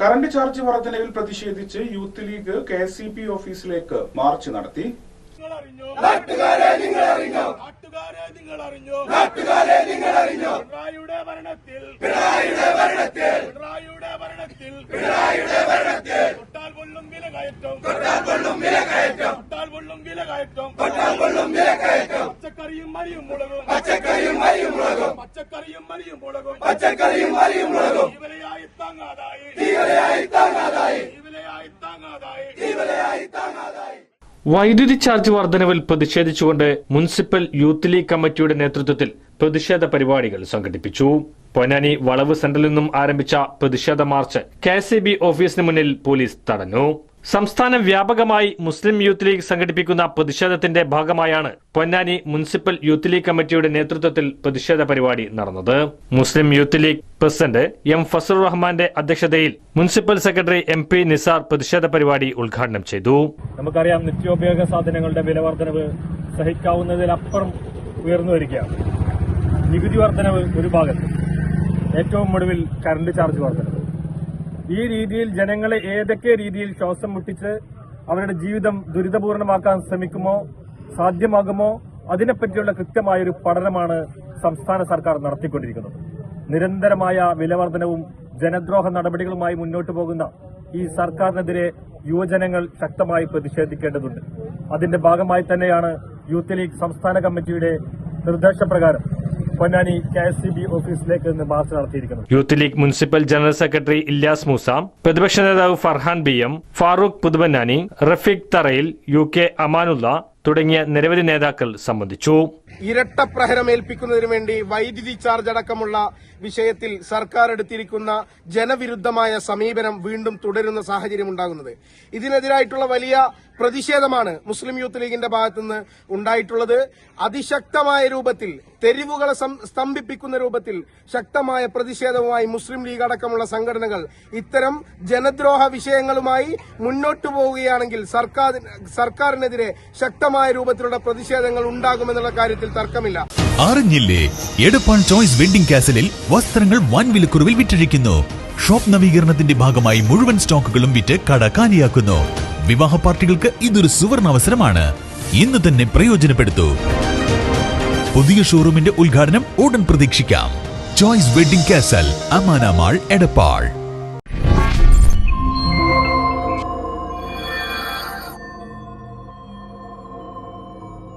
Current charge വർധനവിൽ പ്രതിഷേധിച്ച് youth league KCB ഓഫീസിലേക്ക് March നടത്തി. വൈദ്യുതി ചാർജ് വർധനവിൽ പ്രതിഷേധിച്ചുകൊണ്ട് മുനിസിപ്പൽ യൂത്ത് ലീഗ് കമ്മിറ്റിയുടെ നേതൃത്വത്തിൽ പ്രതിഷേധ പരിപാടികൾ സംഘടിപ്പിച്ചു. പൊന്നാനി വളവ് സെന്ററിൽ നിന്നും ആരംഭിച്ച പ്രതിഷേധ മാർച്ച് KCB ഓഫീസിന് മുന്നിൽ പോലീസ് തടഞ്ഞു. സംസ്ഥാന വ്യാപകമായി മുസ്ലിം യൂത്ത് ലീഗ് സംഘടിപ്പിക്കുന്ന പ്രതിഷേധത്തിന്റെ ഭാഗമായാണ് പൊന്നാനി മുനിസിപ്പൽ യൂത്ത് ലീഗ് കമ്മിറ്റിയുടെ നേതൃത്വത്തിൽ പ്രതിഷേധ പരിപാടി നടന്നത്. Muslim Youth League president M Fasalur റഹ്മാന്റെ അധ്യക്ഷതയിൽ മുനിസിപ്പൽ സെക്രട്ടറി MP നിസാർ പ്രതിഷേധ പരിപാടി ഉദ്ഘാടനം ചെയ്തു. നമുക്കറിയാം, നിത്യോപയോഗ സാധനങ്ങളുടെ വില വർധനവ് സഹിക്കാവുന്നതിലപ്പുറം ഉയർന്നു വരികയാണ്. നികുതി വർധനവ് ഒരു ഭാഗത്ത്, ഏറ്റവും ഒടുവിൽ കറന്റ് ചാർജ് വർധനവ്. ഈ രീതിയിൽ ജനങ്ങളെ ഏതൊക്കെ രീതിയിൽ ശ്വാസം മുട്ടിച്ച് അവരുടെ ജീവിതം ദുരിതപൂർണമാക്കാൻ ശ്രമിക്കുമോ, സാധ്യമാകുമോ, അതിനെപ്പറ്റിയുള്ള കൃത്യമായൊരു പഠനമാണ് സംസ്ഥാന സർക്കാർ നടത്തിക്കൊണ്ടിരിക്കുന്നത്. നിരന്തരമായ വിലവർധനവും ജനദ്രോഹ നടപടികളുമായി മുന്നോട്ടു പോകുന്ന ഈ സർക്കാരിനെതിരെ യുവജനങ്ങൾ ശക്തമായി പ്രതിഷേധിക്കേണ്ടതുണ്ട്. അതിന്റെ ഭാഗമായി തന്നെയാണ് യൂത്ത് ലീഗ് സംസ്ഥാന കമ്മിറ്റിയുടെ നിർദ്ദേശപ്രകാരം പൊന്നാനി KCB ഓഫീസിലേക്ക് മാർച്ച് നടത്തിയിരിക്കുന്നത്. Youth league municipal general secretary Ilyas Moosa, പ്രതിപക്ഷ നേതാവ് ഫർഹാൻ BM, ഫാറൂഖ് പുതുബന്നാനി, റഫീഖ് തറയിൽ, UK അമാനുള്ള തുടങ്ങിയ നിരവധി നേതാക്കൾ സംബന്ധിച്ചു. ഇരട്ട പ്രഹരമേൽപ്പിക്കുന്നതിനു വേണ്ടി വൈദ്യുതി ചാർജ് അടക്കമുള്ള വിഷയത്തിൽ സർക്കാർ എടുത്തിരിക്കുന്ന ജനവിരുദ്ധമായ സമീപനം വീണ്ടും തുടരുന്ന സാഹചര്യം ഉണ്ടാകുന്നത്. ഇതിനെതിരായിട്ടുള്ള വലിയ പ്രതിഷേധമാണ് മുസ്ലിം യൂത്ത് ലീഗിന്റെ ഭാഗത്തുനിന്ന് ഉണ്ടായിട്ടുള്ളത്. അതിശക്തമായ രൂപത്തിൽ, തെരുവുകളെ സ്തംഭിപ്പിക്കുന്ന രൂപത്തിൽ ശക്തമായ പ്രതിഷേധവുമായി മുസ്ലിം ലീഗ് അടക്കമുള്ള സംഘടനകൾ ഇത്തരം ജനദ്രോഹ വിഷയങ്ങളുമായി മുന്നോട്ടു പോവുകയാണെങ്കിൽ സർക്കാരിനെതിരെ ശക്തമായ രൂപത്തിലുള്ള പ്രതിഷേധങ്ങൾ ഉണ്ടാകുമെന്നുള്ള കാര്യത്തിൽ തർക്കമില്ല. അറിഞ്ഞില്ലേ, എടപ്പാൾ ചോയ്സ് വെഡിംഗ് കാസലിൽ വസ്ത്രങ്ങൾ വൻ വിലക്കുറവിൽ വിറ്റഴിക്കുന്നു. ഷോപ്പ് നവീകരണത്തിന്റെ ഭാഗമായി മുഴുവൻ സ്റ്റോക്കുകളും വിറ്റ് കട കാലിയാക്കുന്നു. വിവാഹ പാർട്ടികൾക്ക് ഇതൊരു സുവർണ അവസരമാണ്. ഇന്ന് തന്നെ പ്രയോജനപ്പെടുത്തൂ. പുതിയ ഷോറൂമിന്റെ ഉദ്ഘാടനം ഉടൻ പ്രതീക്ഷിക്കാം. Choice Wedding Castle, Amana mall, Edappal.